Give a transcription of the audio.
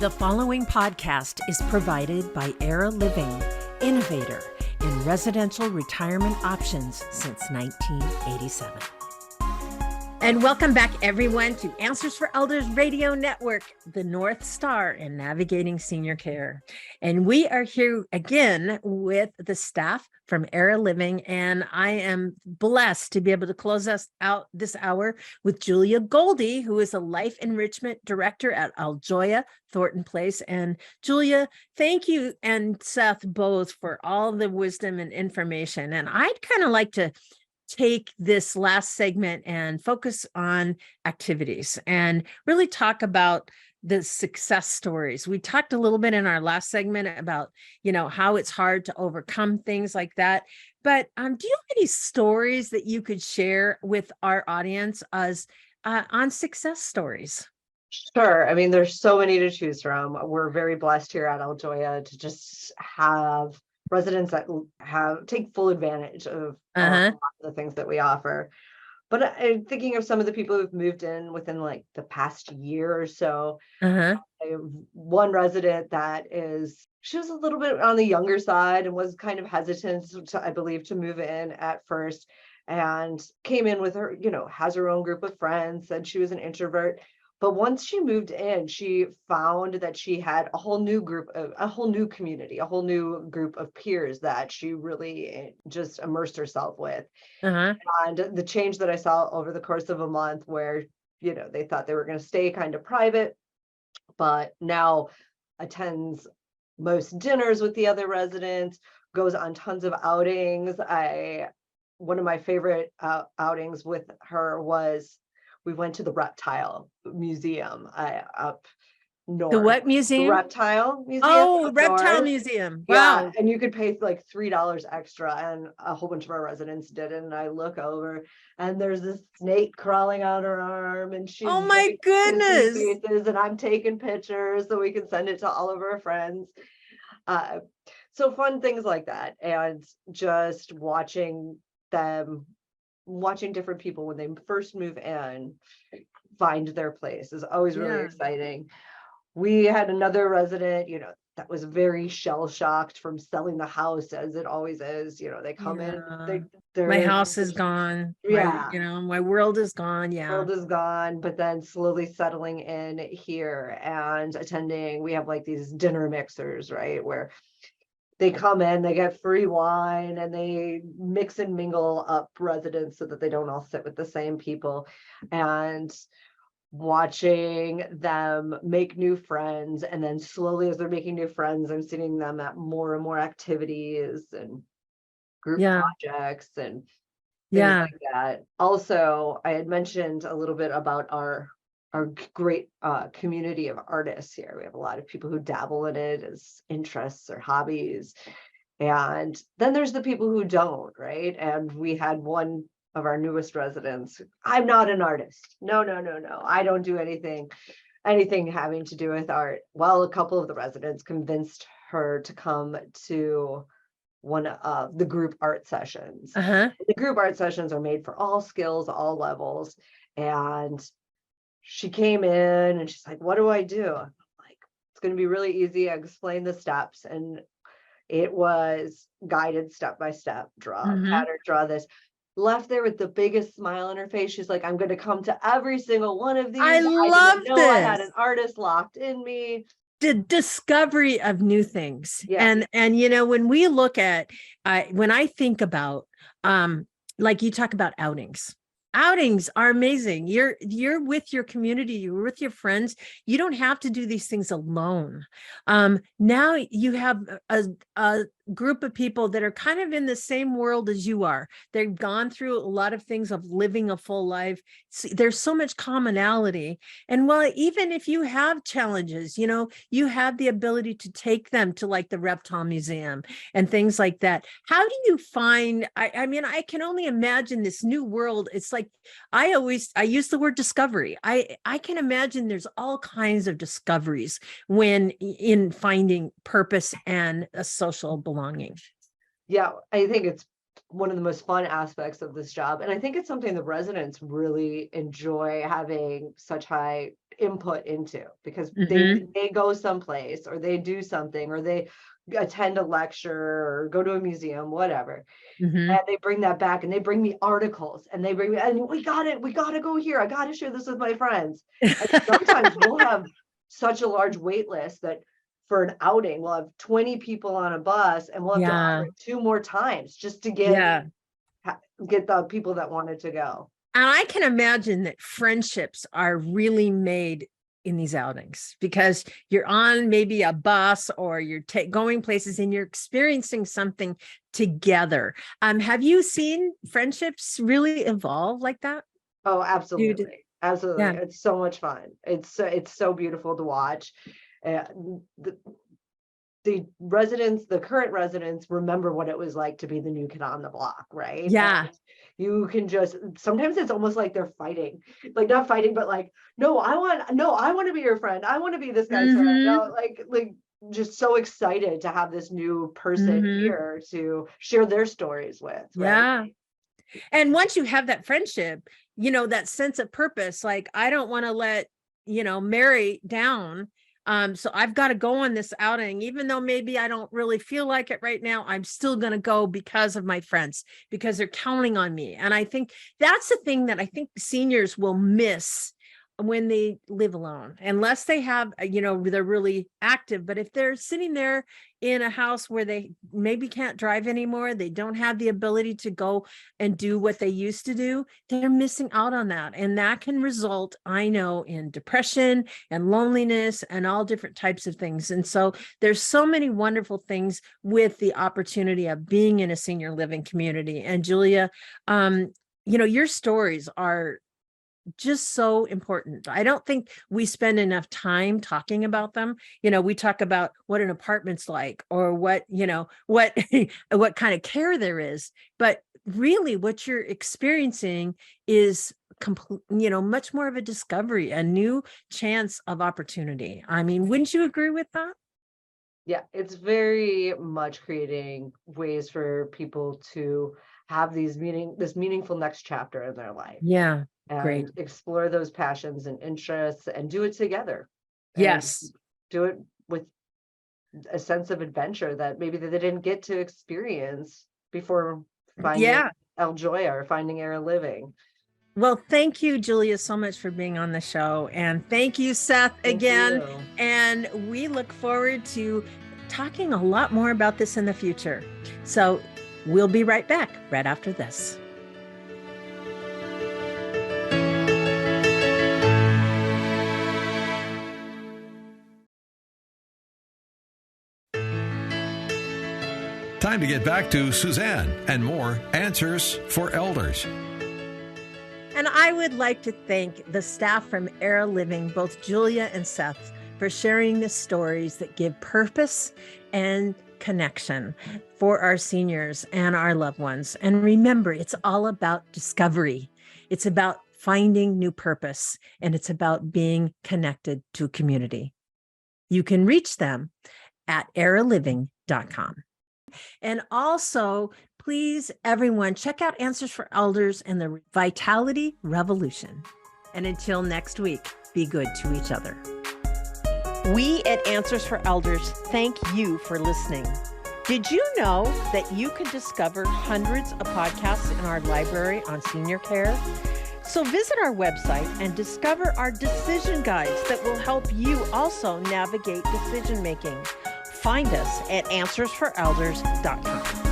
The following podcast is provided by Era Living, innovator in residential retirement options since 1987. And welcome back, everyone, to Answers for Elders Radio Network, the North Star in navigating senior care. And we are here again with the staff from Era Living, and I am blessed to be able to close us out this hour with Julia Goldie, who is a Life Enrichment Director at Aljoya Thornton Place. And Julia, thank you and Seth both for all the wisdom and information. And I'd kind of like to take this last segment and focus on activities and really talk about the success stories. We talked a little bit in our last segment about, how it's hard to overcome things like that. But do you have any stories that you could share with our audience as on success stories? Sure. I mean, there's so many to choose from. We're very blessed here at Aljoya to just have residents that take full advantage of the things that we offer. But I'm thinking of some of the people who've moved in within like the past year or so. I have one resident that she was a little bit on the younger side and was kind of hesitant I believe, to move in at first, and came in with her, has her own group of friends, said she was an introvert. But once she moved in, she found that she had a whole new community, a whole new group of peers that she really just immersed herself with. And the change that I saw over the course of a month where, they thought they were going to stay kind of private, but now attends most dinners with the other residents, goes on tons of outings. One of my favorite outings with her was we went to the Reptile Museum up north. The what museum? The Reptile Museum. Oh, Reptile Museum. Wow. Yeah, and you could pay like $3 extra, and a whole bunch of our residents did it. And I look over, and there's this snake crawling out her arm, and she's oh my goodness! Faces, and I'm taking pictures so we can send it to all of our friends. So fun things like that, and just watching different people when they first move in find their place is always really exciting. We had another resident, that was very shell-shocked from selling the house, as it always is. They come in, my house is gone. My world is gone. World is gone, but then slowly settling in here and attending. We have like these dinner mixers, right, where they come in, they get free wine, and they mix and mingle up residents so that they don't all sit with the same people. And watching them make new friends, and then slowly as they're making new friends, I'm seeing them at more and more activities and group projects and things like that. Also, I had mentioned a little bit about our great community of artists here. We have a lot of people who dabble in it as interests or hobbies. And then there's the people who don't, right? And we had one of our newest residents. I'm not an artist. No. I don't do anything having to do with art. Well, a couple of the residents convinced her to come to one of the group art sessions. The group art sessions are made for all skills, all levels. And she came in and she's like, what do I do? I'm like, it's going to be really easy. I explained the steps, and it was guided step by step, draw pattern, draw this. Left there with the biggest smile on her face. She's like, I'm going to come to every single one of these. I love this. I had an artist locked in me. The discovery of new things. And when we look at, when I think about, like you talk about outings are amazing. You're with your community, you're with your friends. You don't have to do these things alone. Now you have a group of people that are kind of in the same world as you are. They've gone through a lot of things of living a full life. There's so much commonality. And while even if you have challenges, you have the ability to take them to like the Reptile Museum and things like that. How do you find, I mean, I can only imagine this new world. It's like, I use the word discovery. I can imagine there's all kinds of discoveries when in finding purpose and a social belonging. Yeah, I think it's one of the most fun aspects of this job. And I think it's something the residents really enjoy having such high input into, because they go someplace or they do something or they attend a lecture or go to a museum, whatever. And they bring that back and they bring me articles and they bring me, and we got to go here. I got to share this with my friends. And sometimes we'll have such a large wait list that for an outing, we'll have 20 people on a bus and we'll have to offer it 2 more times just to get the people that wanted to go. And I can imagine that friendships are really made in these outings, because you're on maybe a bus or you're going places and you're experiencing something together. Have you seen friendships really evolve like that? Oh, absolutely. Absolutely. Yeah. It's so much fun. It's so beautiful to watch. The current residents remember what it was like to be the new kid on the block, right? Yeah. And you can just, sometimes it's almost like they're fighting, like not fighting, but like, no, I want to be your friend. I want to be this guy's friend. No, like just so excited to have this new person here to share their stories with. Right? Yeah. And once you have that friendship, that sense of purpose, like, I don't want to let, Mary down. So I've got to go on this outing, even though maybe I don't really feel like it right now. I'm still going to go because of my friends, because they're counting on me. And I think that's the thing that I think seniors will miss when they live alone, unless they have, they're really active. But if they're sitting there in a house where they maybe can't drive anymore, they don't have the ability to go and do what they used to do, they're missing out on that. And that can result, I know, in depression and loneliness and all different types of things. And so there's so many wonderful things with the opportunity of being in a senior living community. And Julia, your stories are just so important. I don't think we spend enough time talking about them. We talk about what an apartment's like, or what what kind of care there is, but really what you're experiencing is much more of a discovery, a new chance of opportunity. I mean, wouldn't you agree with that? Yeah, it's very much creating ways for people to have this meaningful next chapter in their life. Yeah. And Great. explore those passions and interests and do it together. Yes. Do it with a sense of adventure that maybe they didn't get to experience before finding El Joya or finding Era Living. Well, thank you, Julia, so much for being on the show. And thank you, Seth, again. And we look forward to talking a lot more about this in the future. So we'll be right back right after this. Time to get back to Suzanne and more Answers for Elders. And I would like to thank the staff from Era Living, both Julia and Seth, for sharing the stories that give purpose and connection for our seniors and our loved ones. And remember, it's all about discovery. It's about finding new purpose, and it's about being connected to a community. You can reach them at eraliving.com. And also, please, everyone, check out Answers for Elders and the Vitality Revolution. And until next week, be good to each other. We at Answers for Elders thank you for listening. Did you know that you can discover hundreds of podcasts in our library on senior care? So visit our website and discover our decision guides that will help you also navigate decision making. Find us at answersforelders.com.